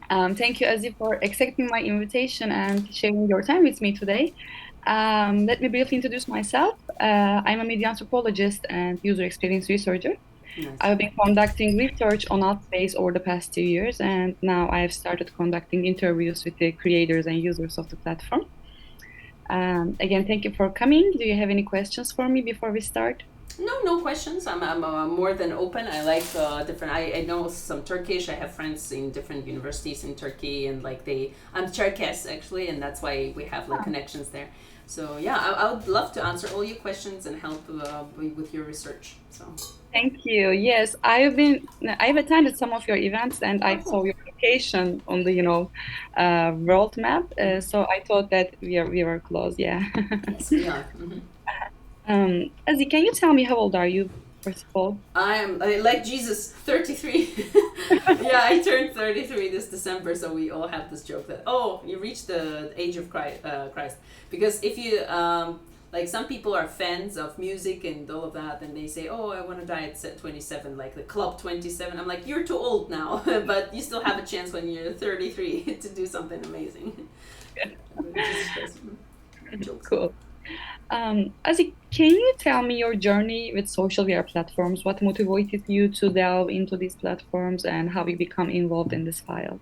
Thank you, Aziz, for accepting my invitation and sharing your time with me today. Let me briefly introduce myself. I'm a media anthropologist and user experience researcher. Nice. I've been conducting research on alt space over the past 2 years, and now I've started conducting interviews with the creators and users of the platform. Again, thank you for coming. Do you have any questions for me before we start? No questions. I'm more than open. I like different. I know some Turkish. I have friends in different universities in Turkey, and like I'm Cherkess actually, and that's why we have like connections there. So yeah, I would love to answer all your questions and help with your research. So. Thank you. Yes, I've attended some of your events and I Oh, saw cool. your location on the, world map. So I thought that we were close. Yeah. Yes, we are. Ozzy, can you tell me how old are you, first of all? I like Jesus, 33. Yeah, I turned 33 this December, so we all have this joke that, oh, you reached the age of Christ. Because if you, like, some people are fans of music and all of that, and they say, oh, I want to die at 27, like the Club 27. I'm like, you're too old now, but you still have a chance when you're 33 to do something amazing. Jesus Christ. Jokes. Cool. Ozzy, can you tell me your journey with social media platforms? What motivated you to delve into these platforms and how you become involved in this field?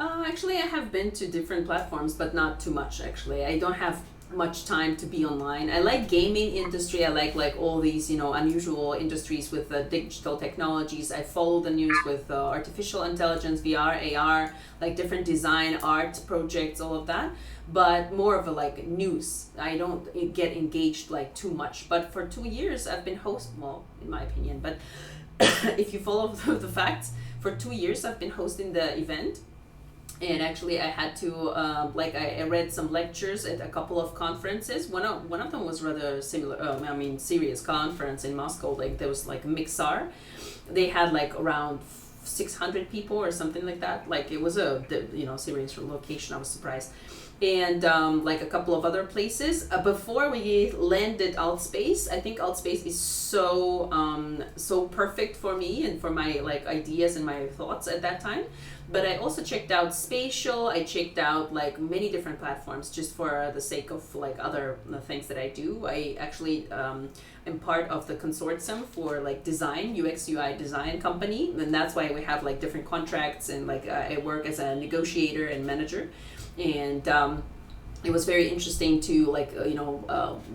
Actually, I have been to different platforms, but not too much. Actually, I don't have much time to be online. I like gaming industry. I like all these unusual industries with digital technologies. I follow the news with artificial intelligence, VR, AR, like different design, art projects, all of that. But more of a like news. I don't get engaged like too much. But for 2 years, I've been host. Well, in my opinion, but if you follow the facts, for 2 years I've been hosting the event, and actually I had to like I read some lectures at a couple of conferences. One of them was rather similar. I mean, serious conference in Moscow. Like there was like Mixar. They had like around 600 people or something like that. Like it was a serious location. I was surprised. And like a couple of other places. Before we landed Altspace, I think Altspace is so perfect for me and for my like ideas and my thoughts at that time. But I also checked out Spatial. I checked out like many different platforms just for the sake of like other things that I do. I actually am part of the consortium for like design, UX UI design company, and that's why we have like different contracts, and like I work as a negotiator and manager. And it was very interesting to like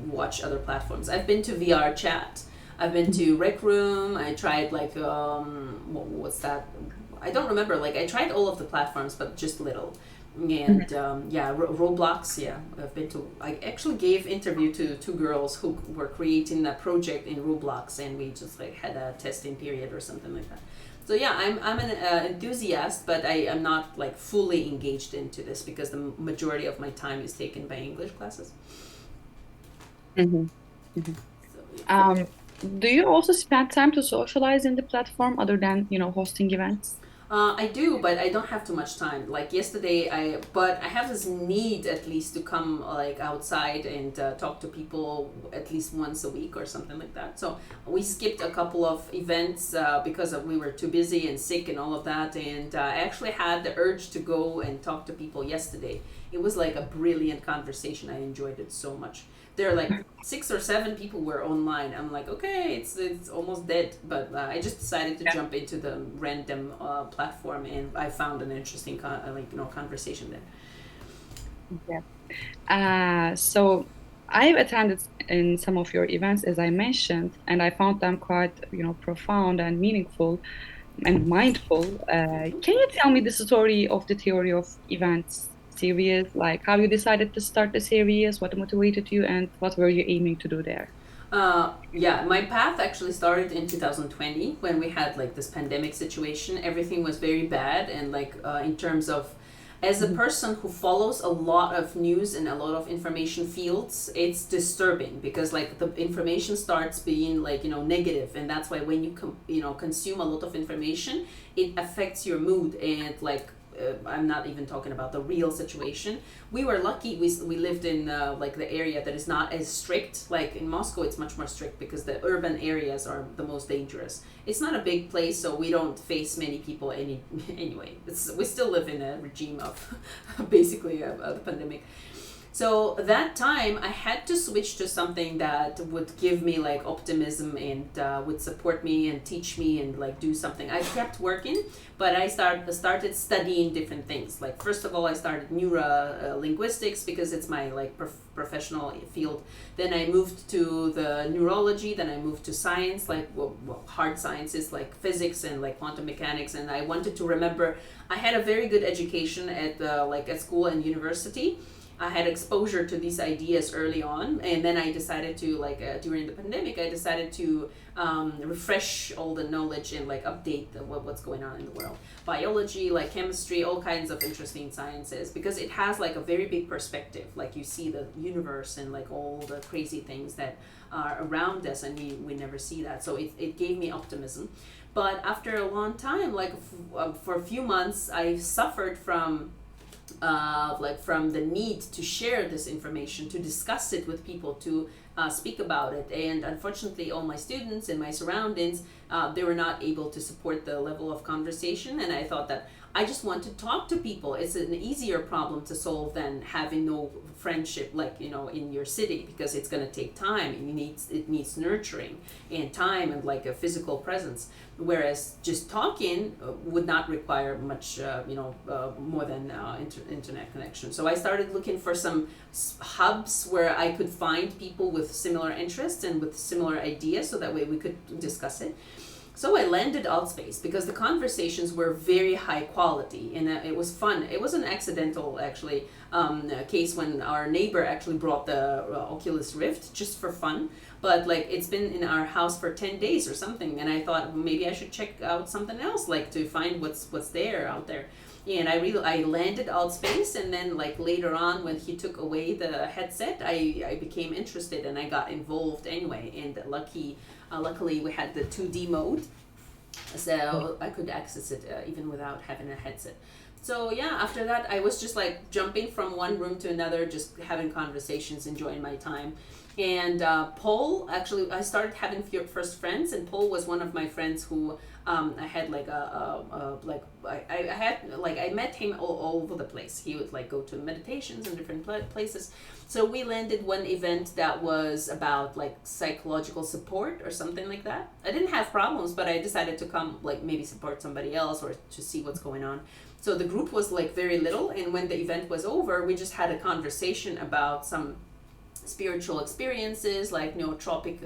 watch other platforms. I've been to VR chat. I've been to Rec Room. I tried like what's that? I don't remember. Like I tried all of the platforms, but just little. And yeah, Roblox. Yeah, I've been to. I actually gave interview to two girls who were creating a project in Roblox, and we just like had a testing period or something like that. So yeah, I'm an enthusiast, but I am not like fully engaged into this because the majority of my time is taken by English classes. Mhm, mhm. So yeah. Um, do you also spend time to socialize in the platform other than, hosting events? I do, but I don't have too much time. Like yesterday, but I have this need at least to come like outside and talk to people at least once a week or something like that. So we skipped a couple of events because we were too busy and sick and all of that. And I actually had the urge to go and talk to people yesterday. It was like a brilliant conversation. I enjoyed it so much. There are like 6 or 7 people were online. I'm like, okay, it's almost dead, but I just decided to jump into the random platform, and I found an interesting conversation there. Yeah. So I've attended in some of your events, as I mentioned, and I found them quite, profound and meaningful and mindful. Can you tell me the story of the theory of events series, like how you decided to start the series, what motivated you, and what were you aiming to do there? Yeah, my path actually started in 2020 when we had like this pandemic situation. Everything was very bad, and like in terms of as a Mhm. person who follows a lot of news and a lot of information fields, it's disturbing because like the information starts being like negative, and that's why when you consume a lot of information, it affects your mood, and like I'm not even talking about the real situation. We were lucky. We lived in like the area that is not as strict. Like in Moscow, it's much more strict because the urban areas are the most dangerous. It's not a big place, so we don't face many people anyway. We still live in a regime of basically a pandemic. So that time I had to switch to something that would give me like optimism and would support me and teach me and like do something. I kept working, but I started studying different things. Like first of all, I started neuro linguistics because it's my like professional field. Then I moved to the neurology. Then I moved to science, like hard sciences like physics and like quantum mechanics. And I wanted to remember. I had a very good education at like at school and university. I had exposure to these ideas early on, and then I decided to like during the pandemic, I decided to refresh all the knowledge and like update what's going on in the world, biology, like chemistry, all kinds of interesting sciences, because it has like a very big perspective. Like you see the universe and like all the crazy things that are around us, and we never see that. So it gave me optimism. But after a long time, like for a few months, I suffered from like from the need to share this information, to discuss it with people, to speak about it. And unfortunately, all my students and my surroundings, they were not able to support the level of conversation. And I thought that I just want to talk to people. It's an easier problem to solve than having no friendship, like in your city, because it's going to take time. It needs nurturing and time and like a physical presence. Whereas just talking would not require much, more than internet connection. So I started looking for some hubs where I could find people with similar interests and with similar ideas, so that way we could discuss it. So I landed Altspace because the conversations were very high quality, and it was fun. It was an accidental, actually, case when our neighbor actually brought the Oculus Rift just for fun. But like it's been in our house for 10 days or something, and I thought maybe I should check out something else, like to find what's there out there. And I landed Altspace, and then like later on when he took away the headset, I became interested and I got involved anyway. And luckily we had the 2D mode, so I could access it even without having a headset. So yeah, after that I was just like jumping from one room to another, just having conversations, enjoying my time. And Paul, actually, I started having first friends, and Paul was one of my friends who I had like I met him all over the place. He would like go to meditations in different places. So we landed one event that was about like psychological support or something like that. I didn't have problems, but I decided to come like maybe support somebody else or to see what's going on. So the group was like very little, and when the event was over, we just had a conversation about some spiritual experiences, like nootropic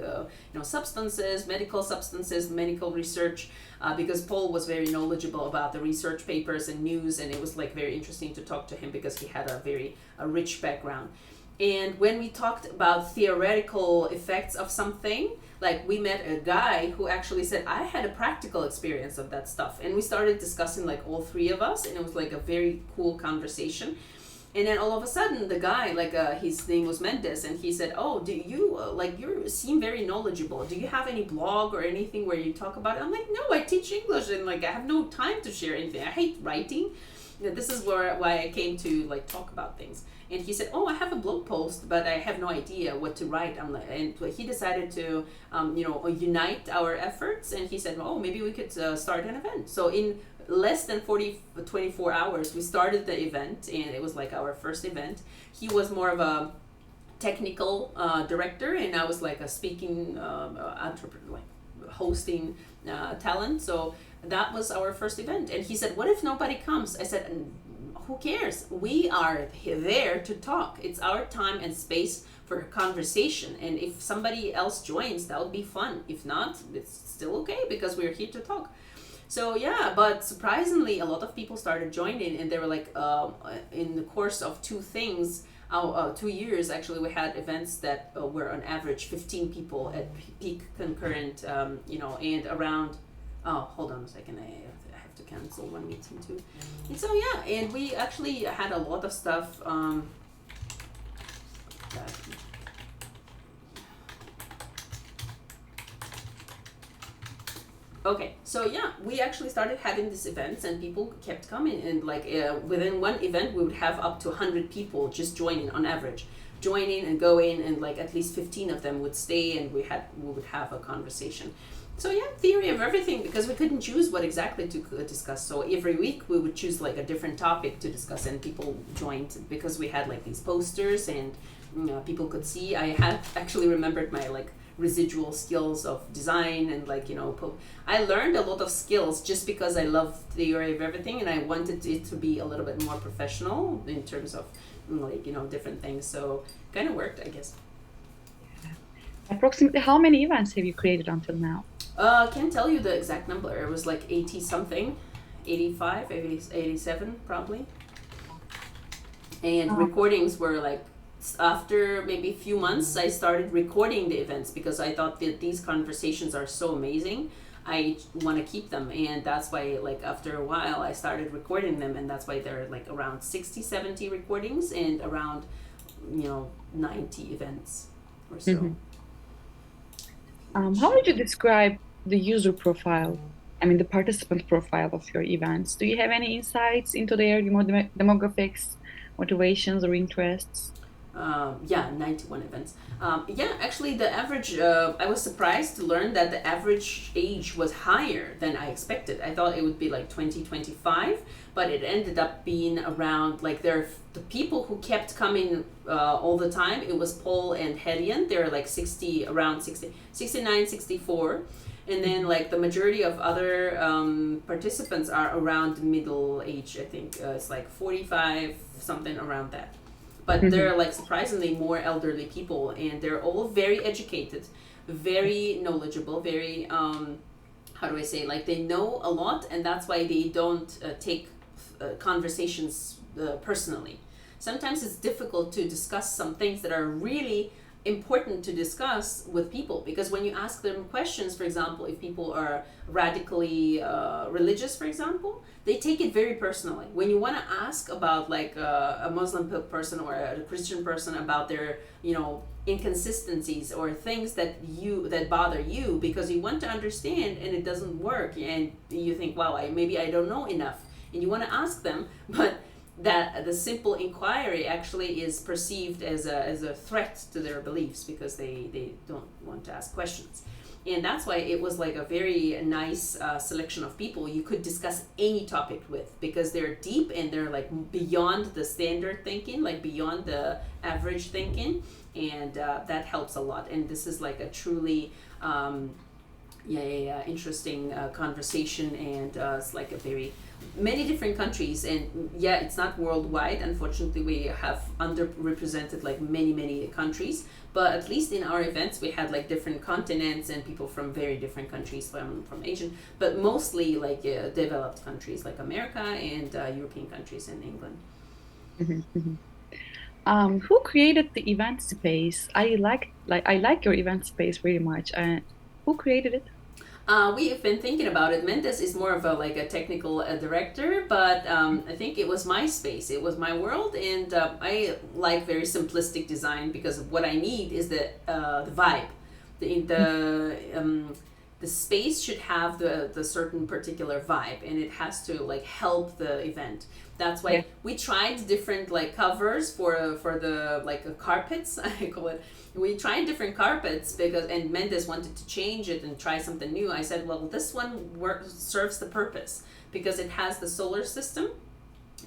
substances, medical research, because Paul was very knowledgeable about the research papers and news, and it was like very interesting to talk to him because he had a rich background. And when we talked about theoretical effects of something, like we met a guy who actually said, I had a practical experience of that stuff, and we started discussing, like all three of us, and it was like a very cool conversation. And then all of a sudden, the guy, like his name was Mendes, and he said, "Oh, do you you seem very knowledgeable? Do you have any blog or anything where you talk about it?" I'm like, "No, I teach English, and like I have no time to share anything. I hate writing. This is why I came to like talk about things." And he said, "Oh, I have a blog post, but I have no idea what to write." I'm like, and he decided to, unite our efforts, and he said, "Oh, maybe we could start an event." So in less than 24 hours, we started the event, and it was like our first event. He was more of a technical director, and I was like a speaking entrepreneur, like hosting talent. So that was our first event. And he said, "What if nobody comes?" I said, "Who cares? We are there to talk. It's our time and space for conversation. And if somebody else joins, that would be fun. If not, it's still okay because we're here to talk." So yeah, but surprisingly, a lot of people started joining, and they were like, in the course of 2 years, actually, we had events that were on average 15 people at peak concurrent, and around. Oh, hold on a second, I have to cancel one meeting too. And so yeah, and we actually had a lot of stuff. That Okay, so yeah, we actually started having these events, and people kept coming. And like within one event, we would have up to 100 people just joining on average, joining and going, and like at least 15 of them would stay, and we would have a conversation. So yeah, theory of everything, because we couldn't choose what exactly to discuss. So every week we would choose like a different topic to discuss, and people joined because we had like these posters, and people could see. I had actually remembered my like residual skills of design, and like I learned a lot of skills just because I love theory of everything, and I wanted it to be a little bit more professional in terms of like different things. So kind of worked, I guess. Approximately how many events have you created until now? Can't tell you the exact number. It was like 80 something, 85, 80, 87 probably. And Um, recordings were like after maybe a few months I started recording the events because I thought that these conversations are so amazing. I want to keep them, and that's why like after a while I started recording them, and that's why there are like around 60, 70 recordings and around 90 events or so. mhm. How would you describe the user profile? I mean, the participant profile of your events. Do you have any insights into their demographics, motivations, or interests? Yeah, 91 events. Yeah, actually, the average, I was surprised to learn that the average age was higher than I expected. I thought it would be like 20, 25, but it ended up being around, like, the people who kept coming all the time. It was Paul and Hedian. They're like 60, around 60, 69, 64. And then, like, the majority of other participants are around middle age, I think. It's like 45, something around that, but Mhm. they're like surprisingly more elderly people, and they're all very educated, very knowledgeable, very how do I say, like they know a lot, and that's why they don't take conversations personally. Sometimes it's difficult to discuss some things that are really important to discuss with people, because when you ask them questions, for example, if people are radically religious, for example, they take it very personally. When you want to ask about like a Muslim person or a Christian person about their inconsistencies or things that bother you, because you want to understand and it doesn't work, and you think, wow, maybe I don't know enough, and you want to ask them, but that the simple inquiry actually is perceived as a threat to their beliefs, because they don't want to ask questions. And that's why it was like a very nice selection of people you could discuss any topic with, because they're deep and they're like beyond the standard thinking, like beyond the average thinking, and that helps a lot. And this is like a truly interesting conversation, and it's like a very many different countries, and yeah, it's not worldwide. Unfortunately, we have underrepresented like many countries, but at least in our events we had like different continents and people from very different countries, from Asian, but mostly like developed countries like America and European countries and England. Mhm, mhm. Who created the event space? I like your event space very much. Who created it? We have been thinking about it. Mendes is more of a like a technical director, but I think it was my space. It was my world, and I like very simplistic design, because what I need is the vibe, the space should have the certain particular vibe, and it has to like help the event. That's Yeah. why we tried different like covers for the like carpets. I call it. We tried different carpets, because and Mendes wanted to change it and try something new. I said, well, this one serves the purpose, because it has the solar system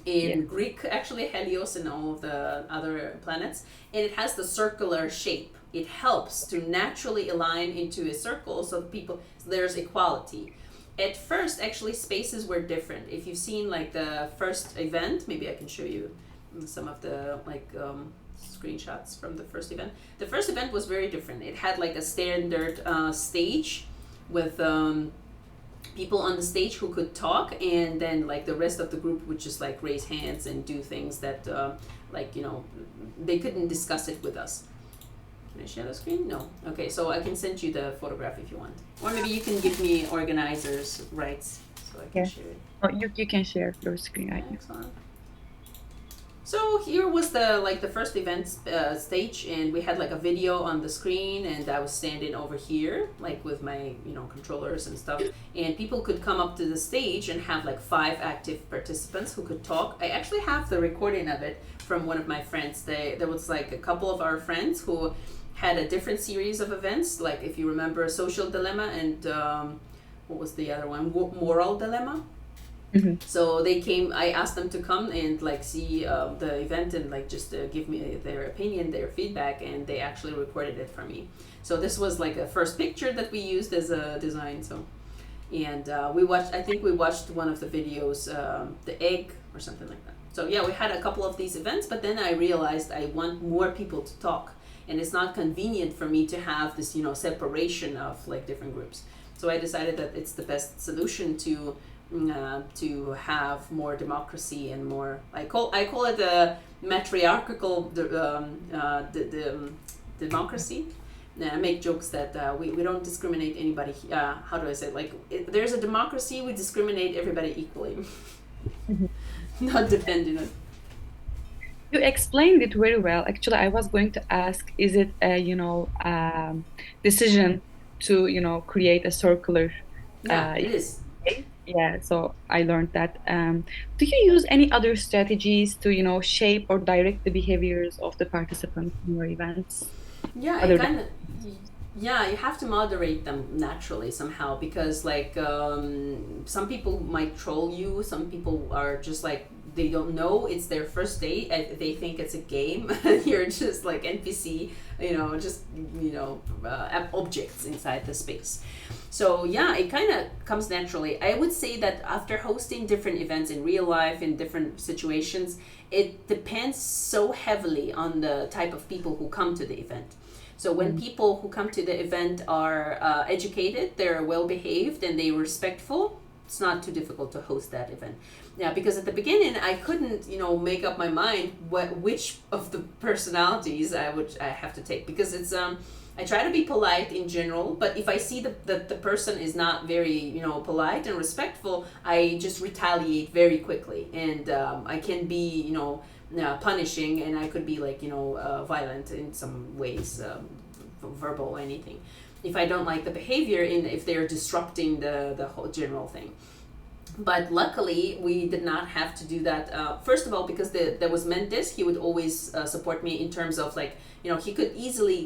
Yeah. in Greek, actually Helios and all of the other planets, and it has the circular shape. It helps to naturally align into a circle, so there's equality. At first, actually, spaces were different. If you've seen like the first event, maybe I can show you some of the like screenshots from the first event. The first event was very different. It had like a standard stage with people on the stage who could talk, and then like the rest of the group would just like raise hands and do things that like they couldn't discuss it with us. Can I share the screen? No. Okay, so I can send you the photograph if you want, or maybe you can give me organizers rights so I can Yeah. share it. Oh, you can share your screen Yeah, right now. excellent. So here was the first event stage, and we had like a video on the screen, and I was standing over here like with my controllers and stuff, and people could come up to the stage and have like five active participants who could talk. I actually have the recording of it from one of my friends. There was like a couple of our friends who had a different series of events, like if you remember Social Dilemma and what was the other one, Moral Dilemma. Mhm. So they came. I asked them to come and like see the event and like just give me their opinion, their feedback, and they actually recorded it for me. So this was like a first picture that we used as a design. So and we watched. I think we watched one of the videos, the egg or something like that. So yeah, we had a couple of these events, but then I realized I want more people to talk, and it's not convenient for me to have this separation of like different groups. So I decided that it's the best solution to have more democracy and more. I call it a matriarchal democracy. And I make jokes that we don't discriminate anybody. How do I say it? Like there's a democracy, we discriminate everybody equally, Mhm. not depending on. You explained it very well. Actually, I was going to ask, is it a, decision to, create a circular Yeah, uh, it is. yeah, so I learned that. Do you use any other strategies to, shape or direct the behaviors of the participants in your events Yeah, it other than? kind of. Yeah, you have to moderate them naturally somehow because like some people might troll you. Some people are just like they don't know it's their first date and they think it's a game. You're just like NPC, just objects inside the space. So yeah, it kind of comes naturally. I would say that after hosting different events in real life in different situations, it depends so heavily on the type of people who come to the event. So when Mm, people who come to the event are educated, they're well behaved, and they're respectful, it's not too difficult to host that event. Yeah, because at the beginning I couldn't, make up my mind which of the personalities I have to take because it's I try to be polite in general, but if I see that the person is not very, polite and respectful, I just retaliate very quickly, and I can be, punishing, and I could be like, violent in some ways, verbal or anything. If I don't like the behavior, and if they're disrupting the whole general thing. But luckily we did not have to do that, first of all because there was Mendes. He would always support me in terms of like he could easily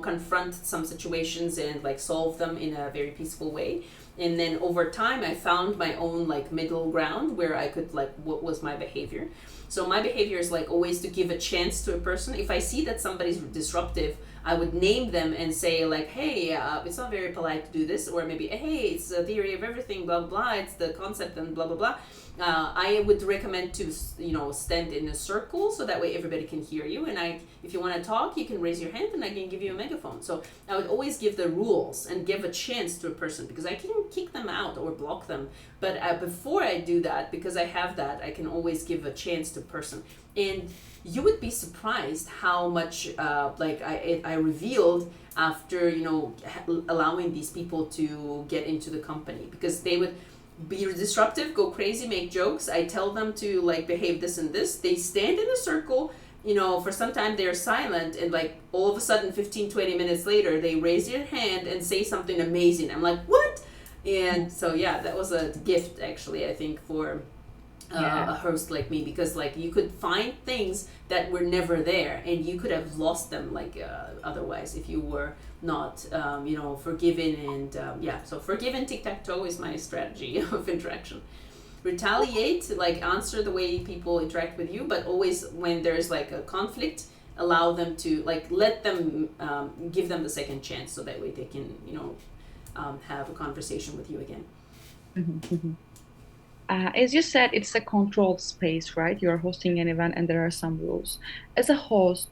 confront some situations and like solve them in a very peaceful way. And then over time I found my own like middle ground where I could like what was my behavior. So my behavior is like always to give a chance to a person. If I see that somebody's disruptive, I would name them and say like, hey, it's not very polite to do this, or maybe, hey, it's the theory of everything, blah blah blah. It's the concept and blah blah blah. I would recommend to stand in a circle so that way everybody can hear you. And if you want to talk, you can raise your hand and I can give you a megaphone. So I would always give the rules and give a chance to a person because I can kick them out or block them. But before I do that, because I have that, I can always give a chance to a person. And you would be surprised how much I revealed after allowing these people to get into the company, because they would be disruptive, go crazy, make jokes. I tell them to like behave this and this. They stand in a circle, for some time they're silent, and like all of a sudden 15-20 minutes later they raise their hand and say something amazing. I'm like, what? And so yeah, that was a gift actually, I think, for yeah. a host like me, because like you could find things that were never there and you could have lost them like otherwise if you were not forgiven. And yeah, so forgive and tic-tac-toe is my strategy of interaction. Retaliate, like answer the way people interact with you, but always when there's like a conflict, allow them to like let them give them the second chance so that way they can have a conversation with you again. Mhm, mhm. As you said, it's a controlled space, right? You're hosting an event and there are some rules. As a host,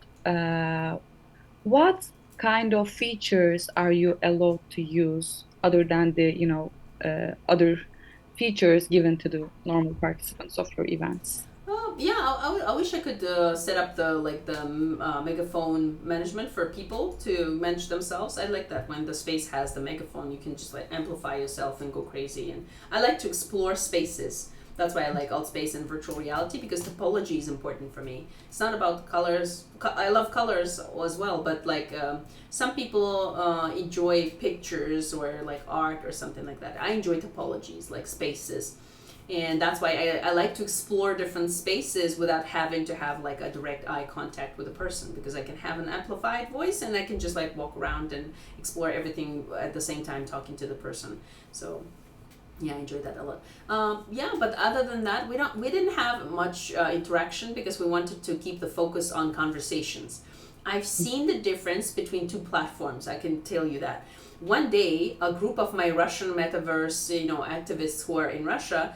what kind of features are you allowed to use other than the, other features given to the normal participants of your events? Yeah, I wish I could set up the megaphone management for people to manage themselves. I like that when the space has the megaphone, you can just like amplify yourself and go crazy. And I like to explore spaces. That's why I like alt space and virtual reality, because topology is important for me. It's not about colors. I love colors as well, but like some people enjoy pictures or like art or something like that. I enjoy topologies like spaces, and that's why I like to explore different spaces without having to have like a direct eye contact with a person, because I can have an amplified voice and I can just like walk around and explore everything at the same time talking to the person. So yeah, I enjoyed that a lot. Yeah, but other than that, we didn't have much interaction because we wanted to keep the focus on conversations. I've seen the difference between two platforms. I can tell you that. One day, a group of my Russian metaverse, activists who are in Russia,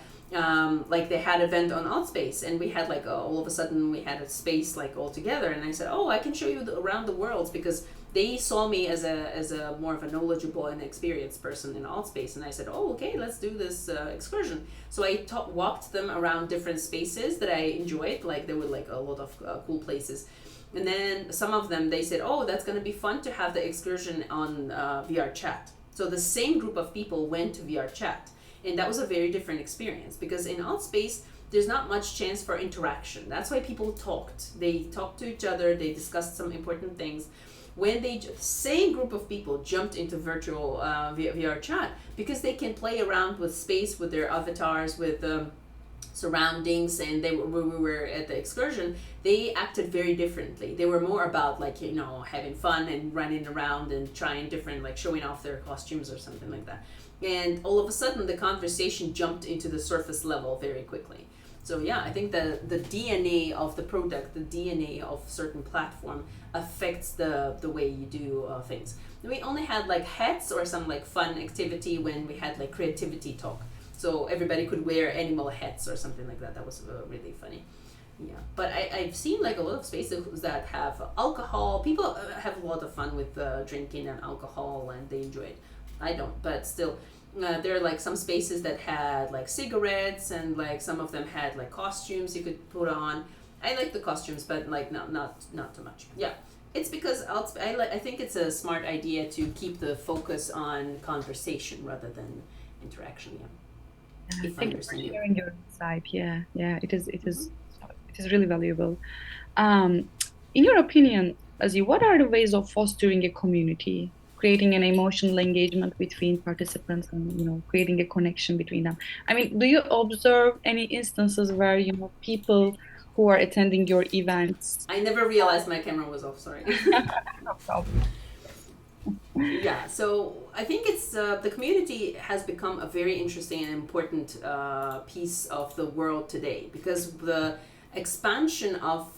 like they had an event on Altspace, and we had like all of a sudden we had a space like all together, and I said, oh, I can show you around the world, because they saw me as a more of a knowledgeable and experienced person in Altspace, and I said, oh, okay, let's do this excursion. So I walked them around different spaces that I enjoyed, like there were like a lot of cool places. And then some of them, they said, oh, that's going to be fun to have the excursion on VR chat. So the same group of people went to VR chat. And that was a very different experience, because in Altspace, there's not much chance for interaction. That's why people talked. They talked to each other, they discussed some important things. When the same group of people jumped into virtual VR chat, because they can play around with space, with their avatars, with surroundings, and when we were at the excursion, they acted very differently. They were more about like having fun and running around and trying different, like showing off their costumes or something like that. And all of a sudden the conversation jumped into the surface level very quickly. So yeah, I think the DNA of the product, the DNA of certain platform affects the way you do things. We only had like hats or some like fun activity when we had like creativity talk. So everybody could wear animal hats or something like that. That was really funny. Yeah, but I've seen like a lot of spaces that have alcohol. People have a lot of fun with drinking and alcohol, and they enjoy it. I don't, but still, there are like some spaces that had like cigarettes, and like some of them had like costumes you could put on. I like the costumes, but like not too much. Yeah, it's because I think it's a smart idea to keep the focus on conversation rather than interaction. Yeah, if I Thank you for understand you. sharing your insight. Yeah, yeah, it is, Mm-hmm. it is really valuable. Um, in your opinion, Azi, what are the ways of fostering a community, creating an emotional engagement between participants, and creating a connection between them? I mean, do you observe any instances where people who are attending your events? I never realized my camera was off. Sorry. No problem. Yeah, so I think it's the community has become a very interesting and important piece of the world today, because the expansion of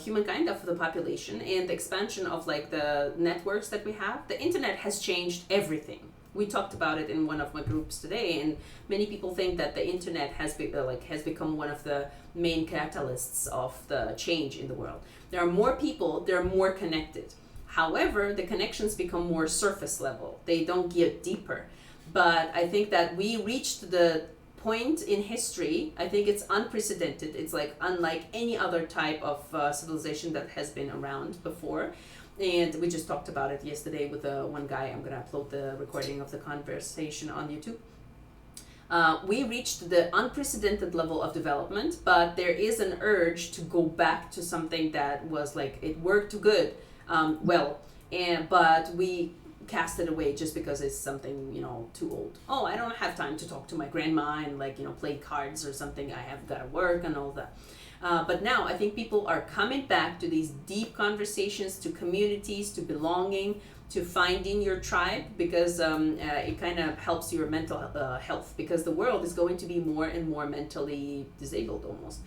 humankind, of the population, and the expansion of like the networks that we have, the internet has changed everything. We talked about it in one of my groups today, and many people think that the internet has become one of the main catalysts of the change in the world. There are more people, they're more connected. However, the connections become more surface level. They don't get deeper. But I think that we reached the point in history, I think it's unprecedented. It's like unlike any other type of civilization that has been around before. And we just talked about it yesterday with one guy. I'm going to upload the recording of the conversation on YouTube. We reached the unprecedented level of development, but there is an urge to go back to something that was like, it worked good, but we cast it away just because it's something too old. Oh, I don't have time to talk to my grandma and like play cards or something. I have got to work and all that. But now I think people are coming back to these deep conversations, to communities, to belonging, to finding your tribe, because it kind of helps your mental health, because the world is going to be more and more mentally disabled almost.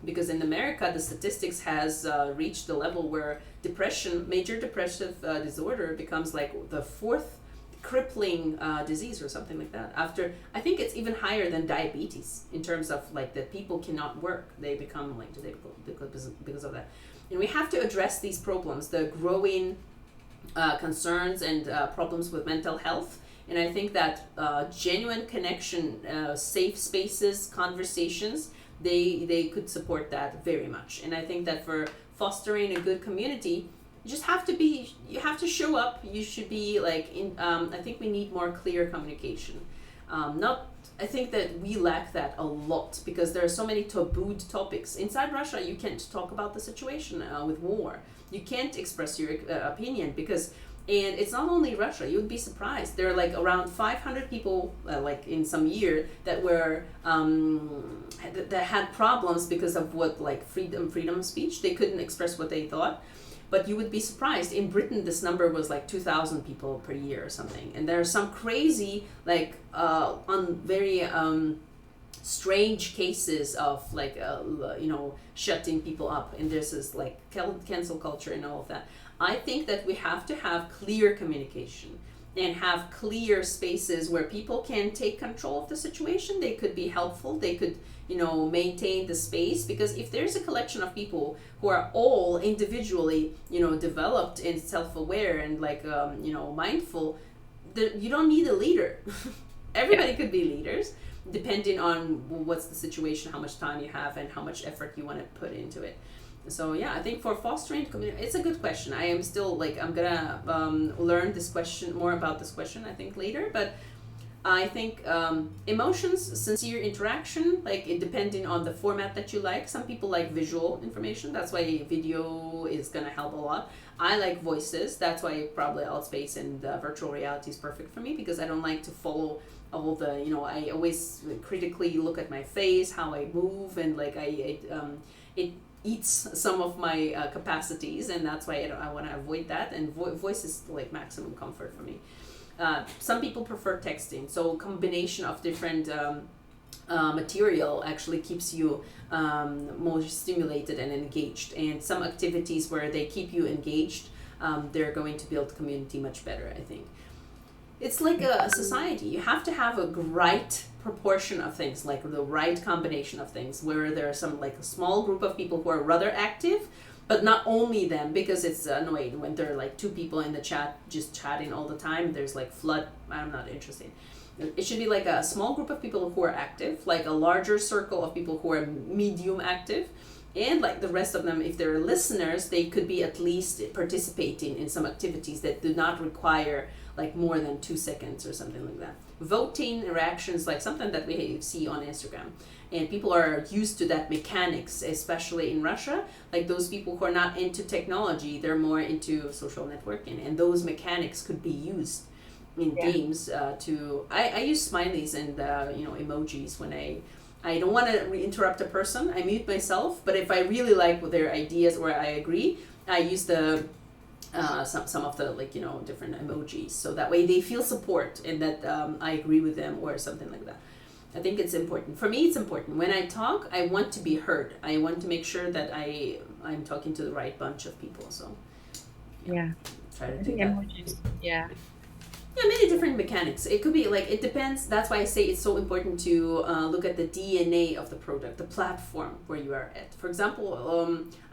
Because in America, the statistics has reached the level where depression, major depressive disorder, becomes like the fourth crippling disease or something like that. After, I think it's even higher than diabetes in terms of like that people cannot work. They become like disabled because of that. And we have to address these problems, the growing concerns and problems with mental health. And I think that genuine connection, safe spaces, conversations, they could support that very much. And I think that for fostering a good community, you have to show up. You should be like I think we need more clear communication, not I think that we lack that a lot because there are so many tabooed topics. Inside Russia, you can't talk about the situation with war. You can't express your opinion because, and it's not only Russia. You'd be surprised. There are like around 500 people, like in some year, that were that had problems because of what like freedom of speech. They couldn't express what they thought. But you would be surprised. In Britain, this number was like 2,000 people per year or something. And there are some crazy, like, very strange cases of like, shutting people up. And there's this like cancel culture and all of that. I think that we have to have clear communication and have clear spaces where people can take control of the situation. They could be helpful. They could, maintain the space, because if there's a collection of people who are all individually, developed and self-aware and like, mindful, you don't need a leader. Everybody could be leaders depending on what's the situation, how much time you have, and how much effort you want to put into it. So yeah, I think for fostering community, it's a good question. I am still like, I'm gonna learn this question more about this question, I think, later. But I think emotions, sincere interaction, like it depending on the format that you like. Some people like visual information. That's why video is gonna help a lot. I like voices. That's why probably Outspace and virtual reality is perfect for me, because I don't like to follow all the, I always critically look at my face, how I move, and like it eats some of my capacities, and that's why I want to avoid that. And voice is like maximum comfort for me. Some people prefer texting, so combination of different material actually keeps you more stimulated and engaged. And some activities where they keep you engaged, they're going to build community much better, I think. It's like a society. You have to have a right proportion of things, like the right combination of things, where there are some like a small group of people who are rather active, but not only them, because it's annoying when there are like two people in the chat just chatting all the time. There's like flood. I'm not interested. It should be like a small group of people who are active, like a larger circle of people who are medium active, and like the rest of them, if they're listeners, they could be at least participating in some activities that do not require like more than 2 seconds or something like that. Voting reactions, like something that we see on Instagram, and people are used to that mechanics, especially in Russia. Like those people who are not into technology, they're more into social networking, and those mechanics could be used in games I use smileys and emojis when I don't want to interrupt a person. I mute myself, but if I really like their ideas or I agree, I use the some of the different emojis, so that way they feel support and that I agree with them or something like that. I think it's important. For me, it's important. When I talk, I want to be heard. I want to make sure that I'm talking to the right bunch of people. So try to do that. Emojis. Yeah. Yeah, many different mechanics. It could be like, it depends. That's why I say it's so important to look at the DNA of the product, the platform where you are at. For example,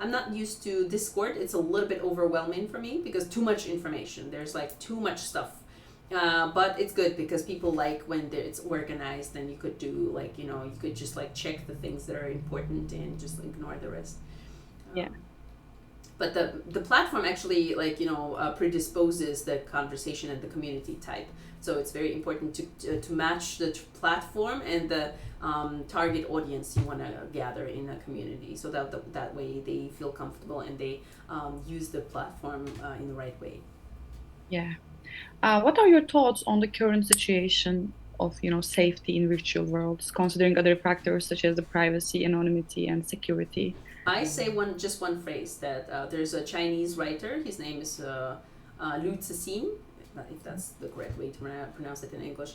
I'm not used to Discord. It's a little bit overwhelming for me because too much information. There's like too much stuff. But it's good because people like when it's organized, and you could do like, you could just like check the things that are important and just ignore the rest. Yeah. But the platform actually predisposes the conversation and the community type. So it's very important to match the platform and the target audience you want to gather in a community, so that way they feel comfortable and they use the platform in the right way. Yeah. What are your thoughts on the current situation of, safety in virtual worlds, considering other factors such as the privacy, anonymity, and security? I say just one phrase that there's a Chinese writer. His name is Lu Cixin, if that's the correct way to pronounce it in English.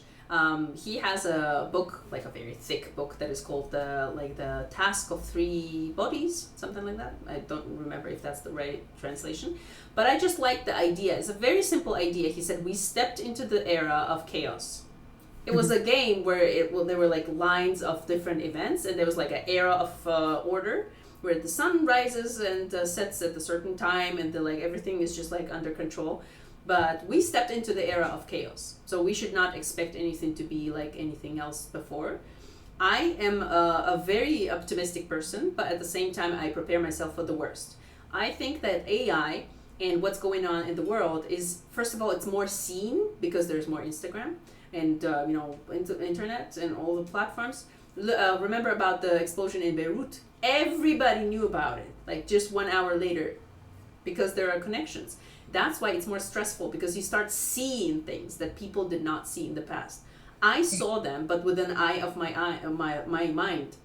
He has a book, like a very thick book, that is called the Task of Three Bodies, something like that. I don't remember if that's the right translation, but I just like the idea. It's a very simple idea. He said we stepped into the era of chaos. It was a game where there were like lines of different events, and there was like an era of order, where the sun rises and sets at a certain time, and everything is just like under control. But we stepped into the era of chaos, so we should not expect anything to be like anything else before. I am a very optimistic person, but at the same time I prepare myself for the worst. I think that AI and what's going on in the world is, first of all, it's more seen because there's more Instagram. and internet and all the platforms. Remember about the explosion in Beirut? Everybody knew about it, like just 1 hour later, because there are connections. That's why it's more stressful, because you start seeing things that people did not see in the past. I saw them, but with an my mind,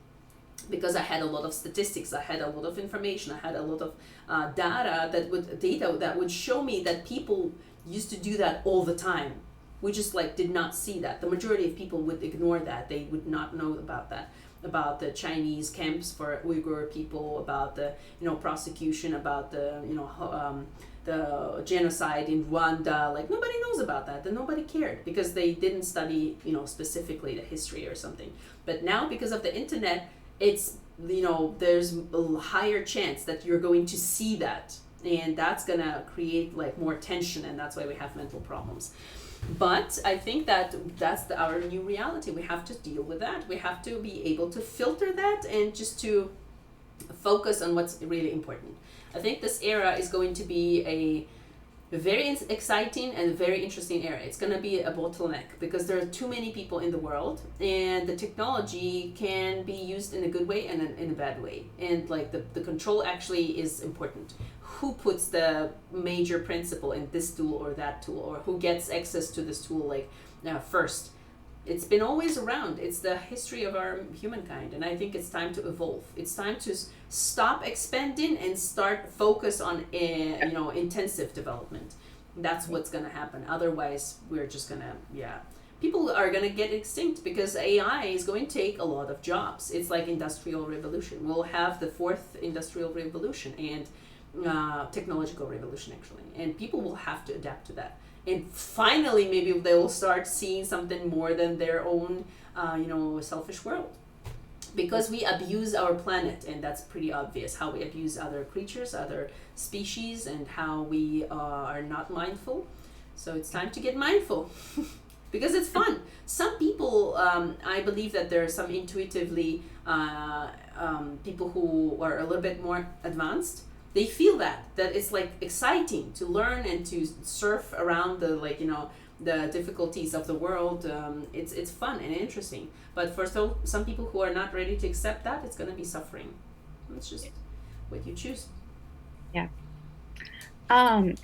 because I had a lot of statistics, I had a lot of information, I had a lot of data that would show me that people used to do that all the time. We just like did not see that. The majority of people would ignore that. They would not know about that, about the Chinese camps for Uyghur people, about the prosecution, about the genocide in Rwanda. Like nobody knows about that, and nobody cared because they didn't study specifically the history or something. But now, because of the internet, it's there's a higher chance that you're going to see that, and that's gonna create like more tension, and that's why we have mental problems. But I think that that's our new reality. We have to deal with that. We have to be able to filter that and just to focus on what's really important. I think this era is going to be a very exciting and very interesting era. It's going to be a bottleneck because there are too many people in the world, and the technology can be used in a good way and in a bad way. And like the control actually is important. Who puts the major principle in this tool or that tool, or who gets access to this tool like first? It's been always around. It's the history of our humankind, and I think it's time to evolve. It's time to stop expanding and start focus on intensive development. That's what's gonna happen. Otherwise, we're just gonna people are gonna get extinct because AI is going to take a lot of jobs. It's like industrial revolution. We'll have the fourth industrial revolution and technological revolution actually, and people will have to adapt to that. And finally, maybe they will start seeing something more than their own, selfish world. Because we abuse our planet, and that's pretty obvious how we abuse other creatures, other species, and how we are not mindful. So it's time to get mindful because it's fun. Some people, I believe that there are some intuitively people who are a little bit more advanced. They feel that it's like exciting to learn and to surf around the difficulties of the world. It's fun and interesting, but for some people who are not ready to accept that, it's going to be suffering. It's just what you choose. Yeah. Um,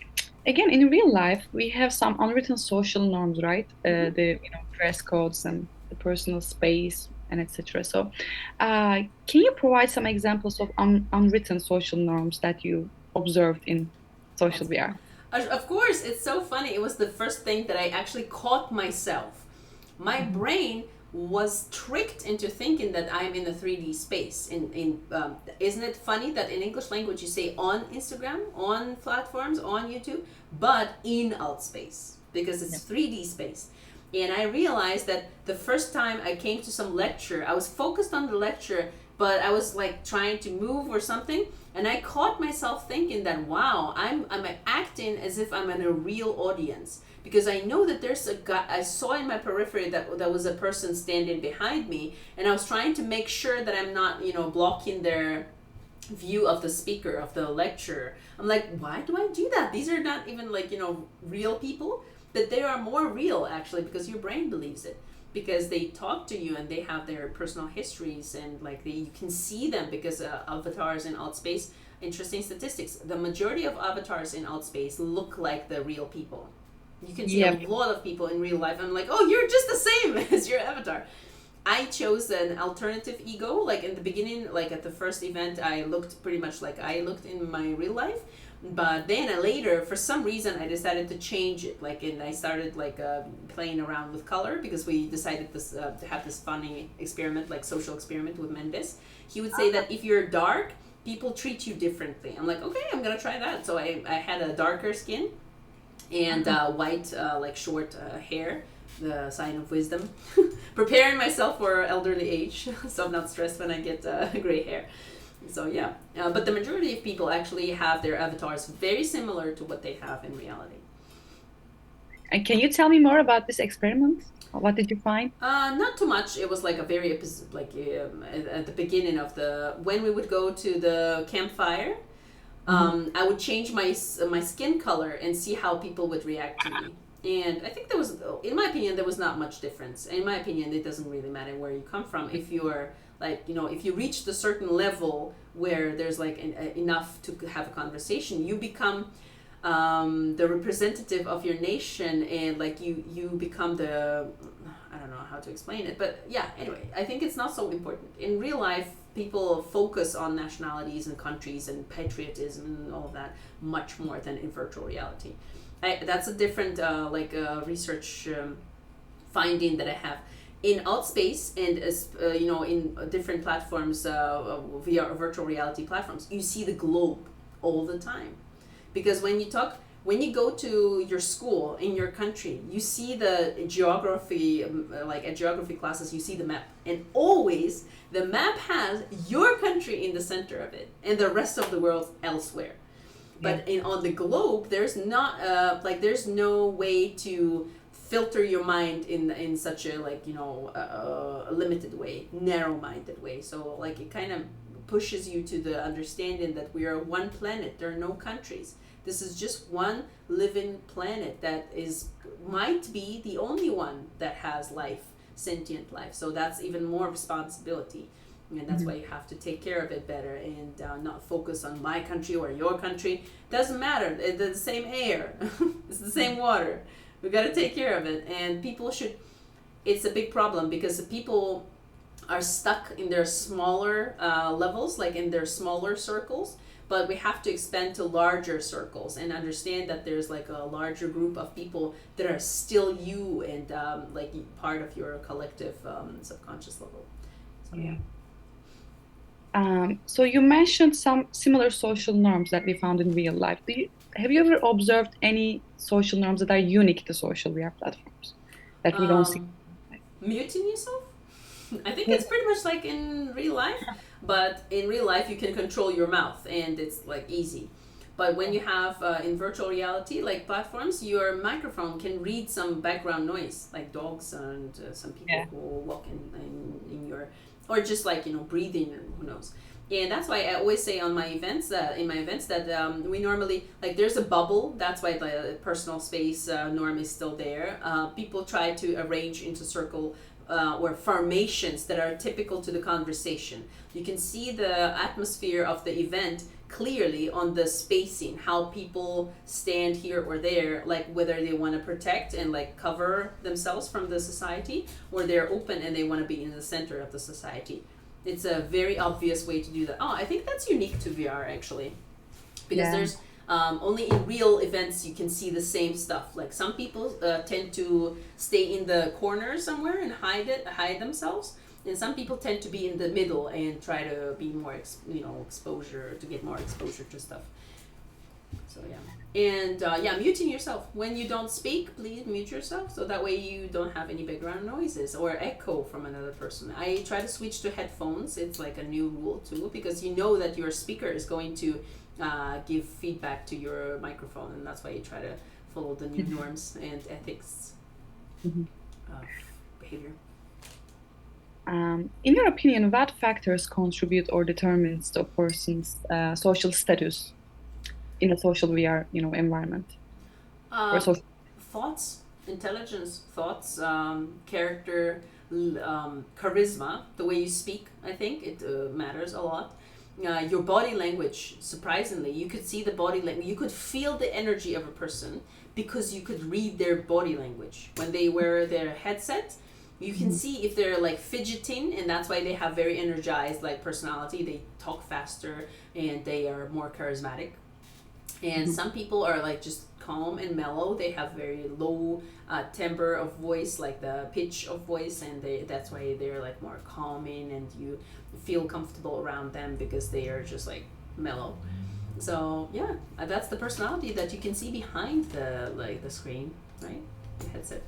Again, in real life, we have some unwritten social norms, right? Mm-hmm. The dress codes and the personal space and etc. So, can you provide some examples of unwritten social norms that you observed in social VR? Of course, it's so funny. It was the first thing that I actually caught myself. My Mhm. brain was tricked into thinking that I'm in a 3D space. Isn't it funny that in English language you say on Instagram, on platforms, on YouTube, but in alt space because it's Yeah. 3D space. And I realized that the first time I came to some lecture, I was focused on the lecture, but I was like trying to move or something, and I caught myself thinking that wow, I'm acting as if I'm in a real audience because I know that there's a guy I saw in my periphery that was a person standing behind me, and I was trying to make sure that I'm not blocking their view of the speaker of the lecturer. I'm like, why do I do that? These are not even like real people, but they are more real actually because your brain believes it, because they talk to you and they have their personal histories, and like you can see them because avatars in alt space. Interesting statistics: the majority of avatars in alt space look like the real people. You can see a Yeah. lot of people in real life. I'm like, oh, you're just the same as your avatar. I chose an alternative ego. Like in the beginning, like at the first event, I looked pretty much like I looked in my real life. But then later, for some reason, I decided to change it. Like, and I started like playing around with color because we decided to have this funny experiment, like social experiment with Mendes. He would say that if you're dark, people treat you differently. I'm like, okay, I'm gonna try that. So I had a darker skin and white, like short hair, the sign of wisdom. Preparing myself for elderly age, so I'm not stressed when I get gray hair. So yeah, but the majority of people actually have their avatars very similar to what they have in reality. And can you tell me more about this experiment? What did you find? Not too much. It was like a very at the beginning of the when we would go to the campfire. Mhm. I would change my skin color and see how people would react to me. And I think there was, in my opinion, there was not much difference. In my opinion, it doesn't really matter where you come from. If you're like, if you reach the certain level where there's like enough to have a conversation, you become the representative of your nation, and like you become the, I don't know how to explain it, but yeah. Anyway, I think it's not so important in real life. People focus on nationalities and countries and patriotism and all of that much more than in virtual reality. That's a different research finding that I have in Outspace, and in different platforms, VR virtual reality platforms. You see the globe all the time, because when you go to your school in your country, you see the geography, like at geography classes, you see the map, and always the map has your country in the center of it and the rest of the world elsewhere. Yeah. But on the globe, there's not there's no way to filter your mind in such a a limited way, narrow-minded way. So like it kind of pushes you to the understanding that we are one planet. There are no countries. This is just one living planet that might be the only one that has life, sentient life. So that's even more responsibility, and that's why you have to take care of it better, and not focus on my country or your country. Doesn't matter. It's the same air. It's the same water. We got to take care of it, and people should. It's a big problem because people are stuck in their smaller levels, like in their smaller circles. But we have to expand to larger circles and understand that there's like a larger group of people that are still you, and like part of your collective subconscious level. So yeah. Yeah. So you mentioned some similar social norms that we found in real life. Have you ever observed any social norms that are unique to social VR platforms that we don't see? Um, Muting yourself? I think Yeah. it's pretty much like in real life, but in real life you can control your mouth and it's like easy. But when you have in virtual reality like platforms, your microphone can read some background noise, like dogs and some people Yeah. who walk in your, or just like breathing, or who knows. And that's why I always say on my events that we normally, like, there's a bubble. That's why the personal space norm is still there. People try to arrange into circle or formations that are typical to the conversation. You can see the atmosphere of the event clearly on the spacing, how people stand here or there, like whether they want to protect and like cover themselves from the society, or they're open and they want to be in the center of the society. It's a very obvious way to do that. Oh, I think that's unique to VR actually, because Yeah. there's only in real events you can see the same stuff. Like some people tend to stay in the corner somewhere and hide themselves, and some people tend to be in the middle and try to be more exposure, to get more exposure to stuff. So yeah, and yeah, muting yourself when you don't speak. Please mute yourself so that way you don't have any background noises or echo from another person. I try to switch to headphones. It's like a new rule too, because you know that your speaker is going to give feedback to your microphone, and that's why you try to follow the new Mhm. norms and ethics Mhm. of behavior. In your opinion, what factors contribute or determines the person's social status in a social VR, environment or Um, social? Thoughts, intelligence, thoughts, character, charisma, the way you speak, I think it matters a lot. Your body language, surprisingly, you could see the body language, you could feel the energy of a person because you could read their body language. When they wear their headset, you can Mhm. see if they're like fidgeting, and that's why they have very energized like personality. They talk faster and they are more charismatic. And Mhm. some people are like just calm and mellow. They have very low timbre of voice, like the pitch of voice, and that's why they're like more calming, and you feel comfortable around them because they are just like mellow. So yeah, that's the personality that you can see behind the screen, right? The headset.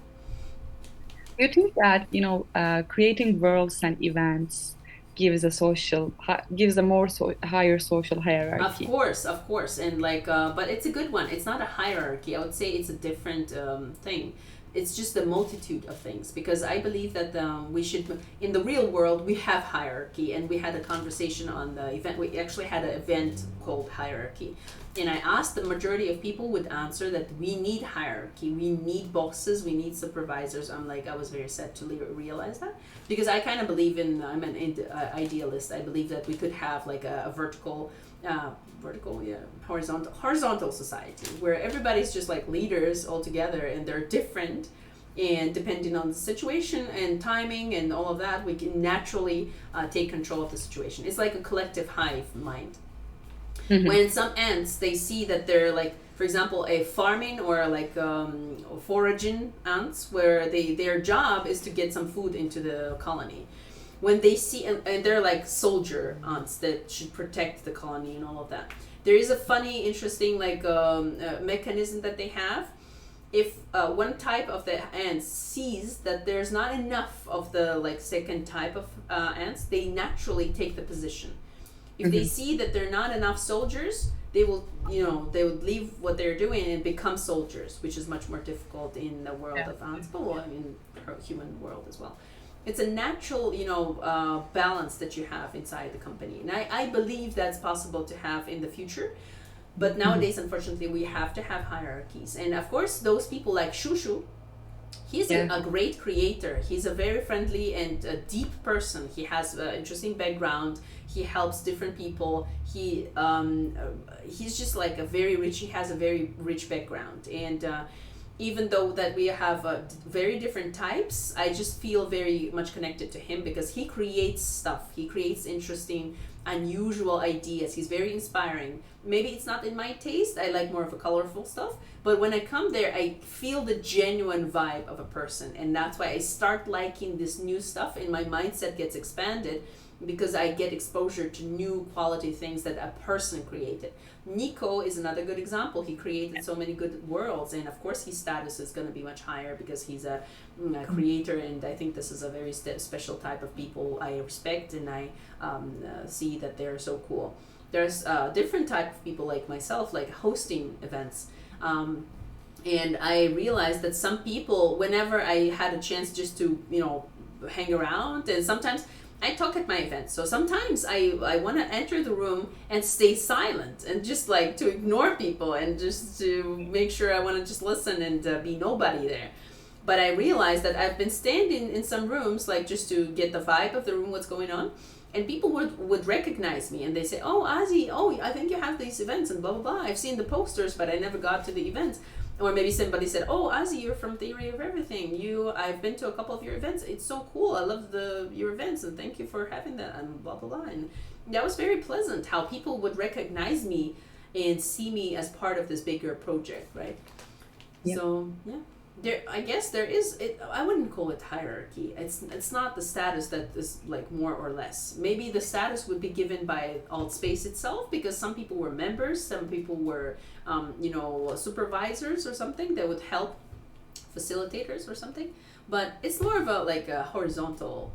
Do you think that, creating worlds and events gives a more higher social hierarchy? Of course, and like, but it's a good one. It's not a hierarchy. I would say it's a different thing. it's just a multitude of things, because I believe that we should, in the real world we have hierarchy, and we had a conversation on the event. We actually had an event called hierarchy, and I asked, the majority of people would answer that we need hierarchy, we need bosses, we need supervisors. I'm like, I was very sad to realize that, because I kind of believe in, I'm an idealist. I believe that we could have like a vertical, yeah, horizontal society where everybody's just like leaders all together, and they're different, and depending on the situation and timing and all of that, we can naturally take control of the situation. It's like a collective hive mind. Hmm. When some ants, they see that they're like, for example, a farming or like foraging ants, where their job is to get some food into the colony. When they see, and they're like soldier ants that should protect the colony and all of that. There is a funny, interesting like mechanism that they have. If one type of the ants sees that there's not enough of the like second type of ants, they naturally take the position. If they Hmm. see that there are not enough soldiers, they will, they would leave what they're doing and become soldiers, which is much more difficult in the world Yeah. of ants, but well, I mean, human world as well. It's a natural, balance that you have inside the company, and I believe that's possible to have in the future. But Hmm. nowadays, unfortunately, we have to have hierarchies, and of course, those people like Shushu, he's Yeah. a great creator. He's a very friendly and a deep person. He has an interesting background. He helps different people. He's just like a very rich. He has a very rich background, and even though that we have very different types, I just feel very much connected to him because he creates stuff. He creates interesting, unusual ideas. He's very inspiring. Maybe it's not in my taste. I like more of a colorful stuff. But when I come there, I feel the genuine vibe of a person. And that's why I start liking this new stuff, and my mindset gets expanded because I get exposure to new quality things that a person created. Nico is another good example. He created so many good worlds, and of course, his status is going to be much higher because he's a creator. And I think this is a very special type of people I respect, and I see that they're so cool. There's different type of people like myself, like hosting events. And I realized that some people, whenever I had a chance just to, hang around, and sometimes I talk at my events. So sometimes I want to enter the room and stay silent and just like to ignore people and just to make sure I want to just listen and be nobody there. But I realized that I've been standing in some rooms like just to get the vibe of the room, what's going on. And people would recognize me and they say, "Oh, Ozzy, oh, I think you have these events and blah, blah, blah. I've seen the posters, but I never got to the events." Or maybe somebody said, "Oh, Ozzy, you're from Theory of Everything. I've been to a couple of your events. It's so cool. I love your events, and thank you for having that." And blah blah blah. And that was very pleasant. How people would recognize me and see me as part of this bigger project, right? Yeah. So yeah, I guess there is. I wouldn't call it hierarchy. It's not the status that is like more or less. Maybe the status would be given by alt space itself, because some people were members, some people were supervisors or something that would help, facilitators or something. But it's more of a horizontal,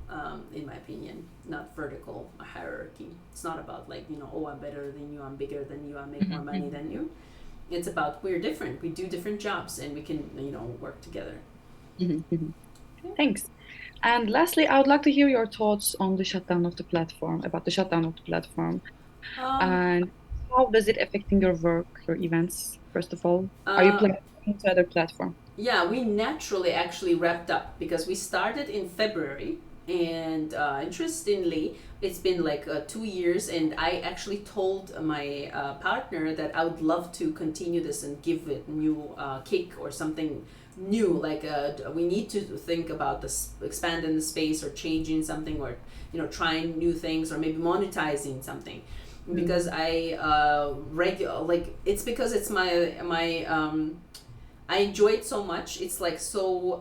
in my opinion, not vertical hierarchy. It's not about like, oh, I'm better than you, I'm bigger than you, I make more money Hmm. than you. It's about we're different. We do different jobs, and we can work together. Hmm. Hmm. Yeah. Thanks. And lastly, I would like to hear your thoughts on the shutdown of the platform, about the shutdown of the platform, Um, and how does it affecting your work, your events, first of all? Are you uh, planning into other platform? yeah, we naturally actually wrapped up because we started in February, and interestingly, it's been like 2 years, and I actually told my partner that I would love to continue this and give it new kick or something new. Like we need to think about this, expanding the space or changing something, or trying new things, or maybe monetizing something. Mm. Because I like it's because it's my I enjoy it so much. It's like so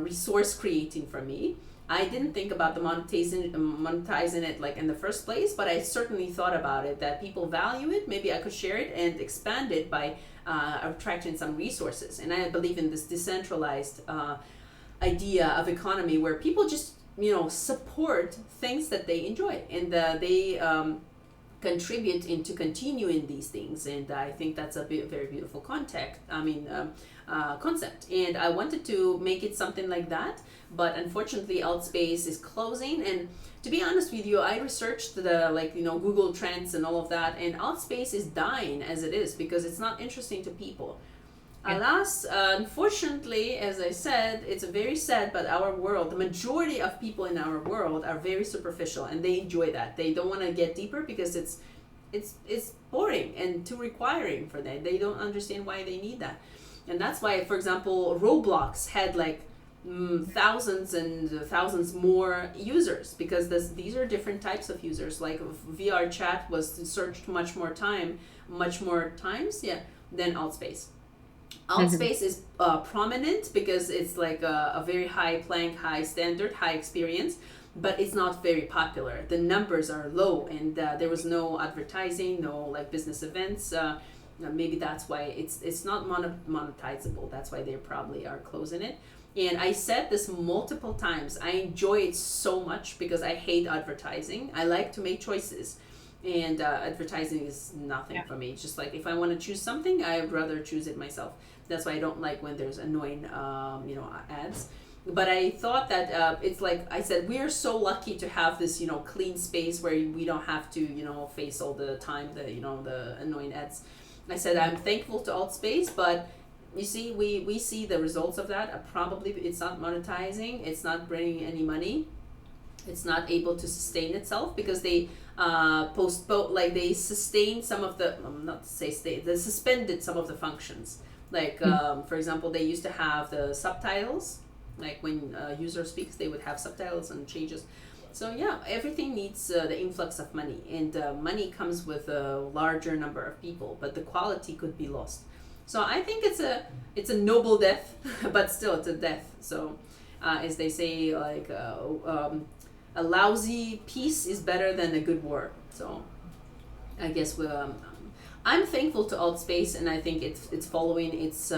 resource creating for me. I didn't think about the monetizing it like in the first place, but I certainly thought about it, that people value it. Maybe I could share it and expand it by attracting some resources. And I believe in this decentralized idea of economy where people just support things that they enjoy, and they contribute into continuing these things, and I think that's a very beautiful concept, and I wanted to make it something like that, but unfortunately Altspace is closing. And to be honest with you, I researched the, like, Google Trends and all of that, and Altspace is dying as it is because it's not interesting to people. Yeah. Alas, unfortunately, as I said, it's very sad, but our world, the majority of people in our world are very superficial, and they enjoy that. They don't want to get deeper because it's boring and too requiring for them. They don't understand why they need that. And that's why, for example, Roblox had like thousands and thousands more users, because these are different types of users. Like VR chat was searched much more times, yeah, than Altspace. Mhm. Altspace is prominent because it's like a very high plank, high standard, high experience, but it's not very popular. The numbers are low, and there was no advertising, no like business events. Maybe that's why it's not monetizable. That's why they probably are closing it. And I said this multiple times. I enjoy it so much because I hate advertising. I like to make choices, and advertising is nothing Yeah. for me. It's just like if I want to choose something, I would rather choose it myself. That's why I don't like when there's annoying, ads. But I thought that it's like I said, we are so lucky to have this, clean space where we don't have to, face all the time the annoying ads. I said Yeah. I'm thankful to Altspace, but you see, we see the results of that. Probably it's not monetizing. It's not bringing any money. It's not able to sustain itself because they postpone, like they sustained some of the, not to say stay, they suspended some of the functions. Like Mhm. for example, they used to have the subtitles. Like when a user speaks, they would have subtitles and changes. So yeah, everything needs the influx of money, and money comes with a larger number of people, but the quality could be lost. So I think it's a noble death, but still it's a death. So as they say, like a lousy peace is better than a good war. So I guess I'm thankful to Altspace, and I think it's following its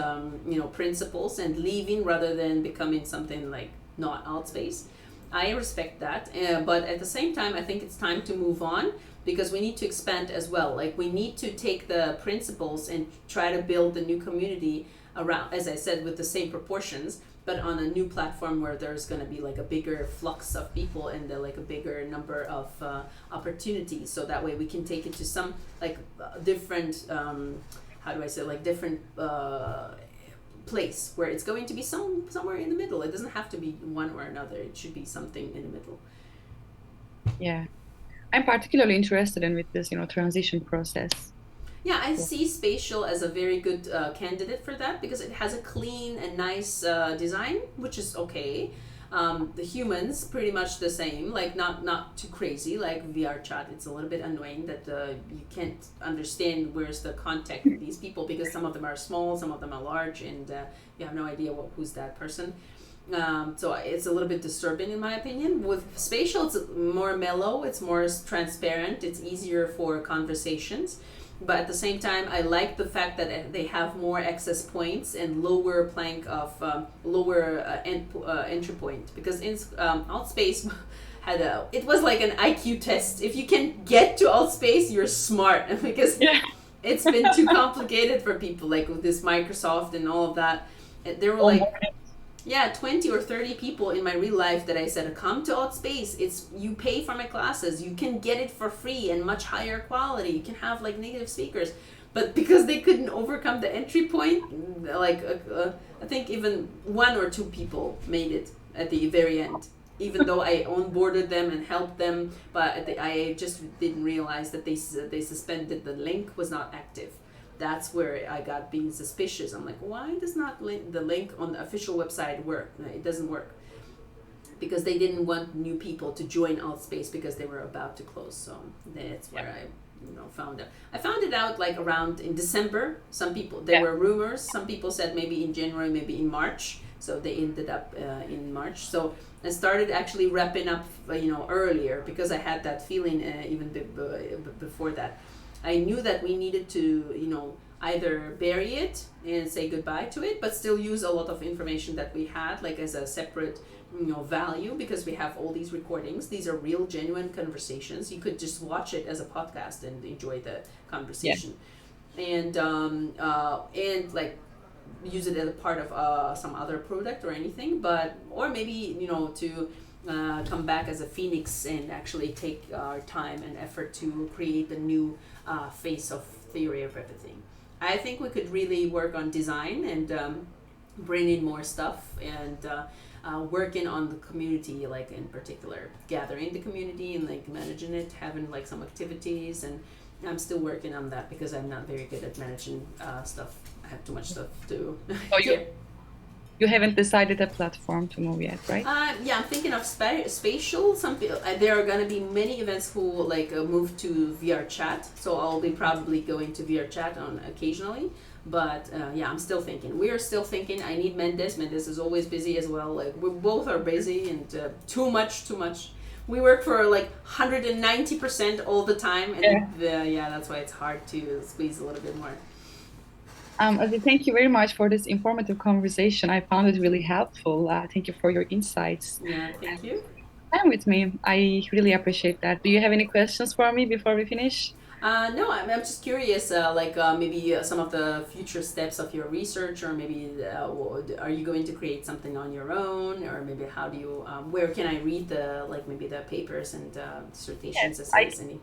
principles and leaving rather than becoming something like not Altspace. I respect that, but at the same time, I think it's time to move on because we need to expand as well. Like we need to take the principles and try to build the new community around, as I said, with the same proportions, but on a new platform where there's going to be like a bigger flux of people and like a bigger number of opportunities. So that way we can take it to some like different, how do I say, like different place where it's going to be somewhere in the middle. It doesn't have to be one or another. It should be something in the middle. Yeah. I'm particularly interested in with this, transition process. Yeah, I Yeah. see Spatial as a very good candidate for that because it has a clean and nice design, which is okay. The humans pretty much the same, like not too crazy. Like VR chat, it's a little bit annoying that you can't understand where's the contact with these people because some of them are small, some of them are large, and you have no idea who's that person. So it's a little bit disturbing in my opinion. With Spatial, it's more mellow, it's more transparent, it's easier for conversations. But at the same time, I like the fact that they have more access points and lower plank of lower entry point because in Outspace had it was like an IQ test. If you can get to Outspace, you're smart because Yeah. it's been too complicated for people like with this Microsoft and all of that. There were Oh, like, yeah, 20 or 30 people in my real life that I said, come to Outspace. It's, you pay for my classes. You can get it for free and much higher quality. You can have like native speakers. But because they couldn't overcome the entry point, like I think even one or two people made it at the very end. Even though I onboarded them and helped them, but I just didn't realize that they suspended the link was not active. That's where I got being suspicious. I'm like, why does not the link on the official website work? No, it doesn't work because they didn't want new people to join Altspace because they were about to close. So that's yeah. where I found out. I found it out like around in December. Some people, there Yeah. were rumors. Some people said maybe in January, maybe in March. So they ended up in March. So I started actually wrapping up earlier because I had that feeling even before that. I knew that we needed to, either bury it and say goodbye to it, but still use a lot of information that we had, like as a separate value because we have all these recordings. These are real, genuine conversations. You could just watch it as a podcast and enjoy the Yeah. conversation, and like use it as a part of some other product or anything, but or maybe to come back as a phoenix and actually take our time and effort to create the new face of theory of everything. I think we could really work on design and bring in more stuff and working on the community, like in particular gathering the community and like managing it, having like some activities. And I'm still working on that because I'm not very good at managing stuff. I have too much stuff to So care. you haven't decided a platform to move yet, right? Yeah, I'm thinking of spatial. Some people, there are gonna be many events who like move to VR chat, so I'll be probably going to VR chat on occasionally. But yeah, I'm still thinking. We are still thinking. I need Mendes. Mendes is always busy as well. Like we both are busy and too much, too much. We work for like 190% all the time, and Yeah. yeah, that's why it's hard to squeeze a little bit more. Aziz, thank you very much for this informative conversation. I found it really helpful. Thank you for your insights Yeah, thank and you. time with me. I really appreciate that. Do you have any questions for me before we finish? No, I'm just curious, like maybe some of the future steps of your research, or maybe are you going to create something on your own, or maybe how do you, where can I read the, like maybe the papers and Yes, dissertations, I essays, any?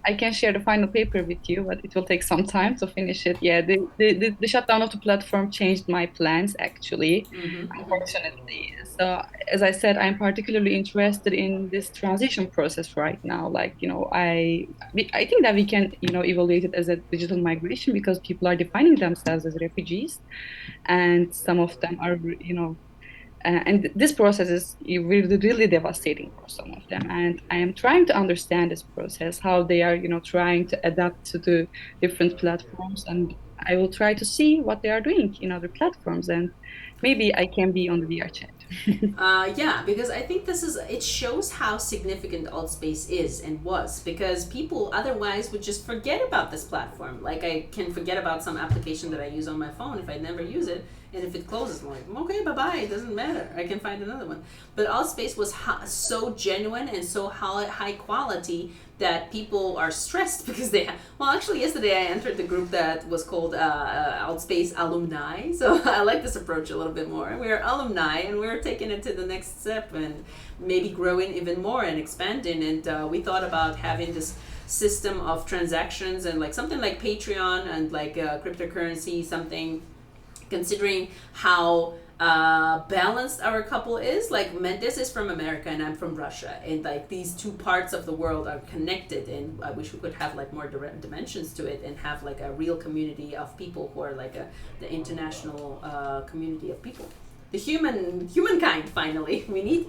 I can share the final paper with you, but it will take some time to finish it. Yeah, the shutdown of the platform changed my plans actually, Mm-hmm, mm-hmm. unfortunately. So, as I said, I'm particularly interested in this transition process right now. Like, I think that we can, evaluate it as a digital migration because people are defining themselves as refugees, and some of them are, and this process is really, really devastating for some of them. And I am trying to understand this process, how they are, trying to adapt to the different platforms. And I will try to see what they are doing in other platforms. And maybe I can be on the VR chat. Yeah, because I think it shows how significant alt space is and was, because people otherwise would just forget about this platform. Like I can forget about some application that I use on my phone if I never use it, and if it closes, I'm like, okay, bye bye, it doesn't matter. I can find another one. But alt space was so genuine and so high quality that people are stressed because they have. Well, actually, yesterday I entered the group that was called Outspace Alumni. So I like this approach a little bit more. We're alumni and we're taking it to the next step and maybe growing even more and expanding. And we thought about having this system of transactions and like something like Patreon and like cryptocurrency, something considering how balanced our couple is. Like Mendes is from America and I'm from Russia, and like these two parts of the world are connected. And I wish we could have like more direct dimensions to it and have like a real community of people who are like the international community of people. The humankind. Finally, we need.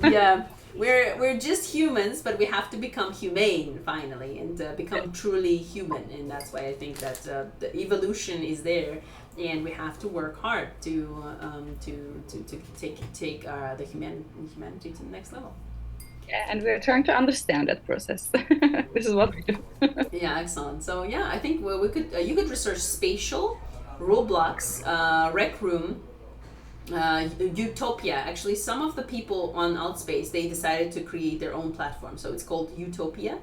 Yeah, we're just humans, but we have to become humane finally and become truly human. And that's why I think that the evolution is there, and we have to work hard to take humanity to the next level. Yeah, and we're trying to understand that process. This is what we do. Yeah, excellent. So yeah, I think we could you could research spatial, Roblox, Rec Room, Utopia. Actually, some of the people on Outspace, they decided to create their own platform, so it's called Utopia.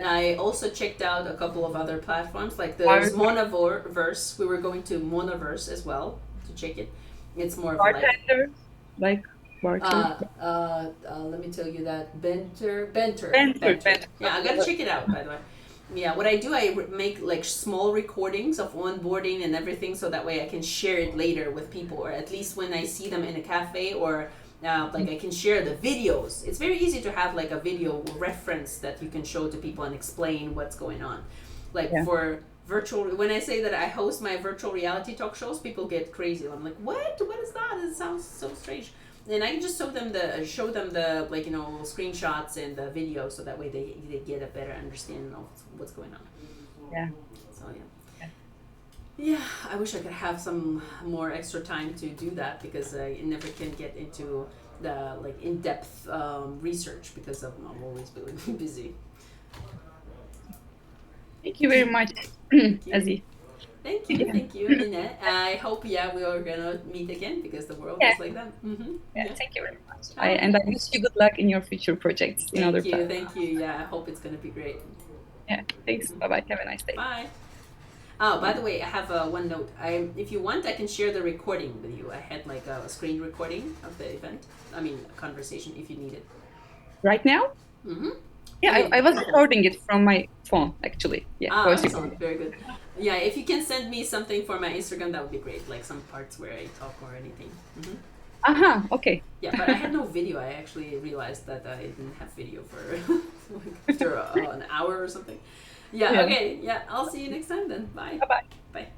I also checked out a couple of other platforms, like there's Bar- Monaverse. We were going to Monaverse as well to check it. It's more of like Bartender, like bartender. let me tell you that Benter. Yeah, I gotta Benter. check it out, by the way. Yeah, what I do, I make like small recordings of onboarding and everything, so that way I can share it later with people, or at least when I see them in a cafe, or like I can share the videos. It's very easy to have like a video reference that you can show to people and explain what's going on. Like Yeah. for virtual, when I say that I host my virtual reality talk shows, people get crazy. I'm like, what is that? It sounds so strange. And I can just show them the like screenshots and the video, so that way they get a better understanding of what's going on. Yeah. So yeah, I wish I could have some more extra time to do that, because I never can get into the like in-depth research because I'm always really busy. Thank you very much, Thank you. Aziz. Thank Yeah. you, Minette. I hope yeah we are gonna meet again because the world Yeah. is like that. Yeah. Yeah. Thank you very much. All right. I wish you good luck in your future projects in other Thank you. platforms. Thank you. Yeah, I hope it's gonna be great. Yeah. Thanks. Bye bye. Have a nice day. Bye. Oh, by the way, I have one note. If you want, I can share the recording with you. I had like a screen recording of the event. I mean, a conversation if you need it. Right now? Mm-hmm. Yeah, I mean, I was recording it from my phone actually. Yeah, voice excellent, recording. very good. Yeah, if you can send me something for my Instagram, that would be great. Like some parts where I talk or anything. Aha, okay. Yeah, but I had no video. I actually realized that I didn't have video for like after an hour or something. Yeah. Yeah. Okay. Yeah. I'll see you next time then. Bye. Bye bye. Bye.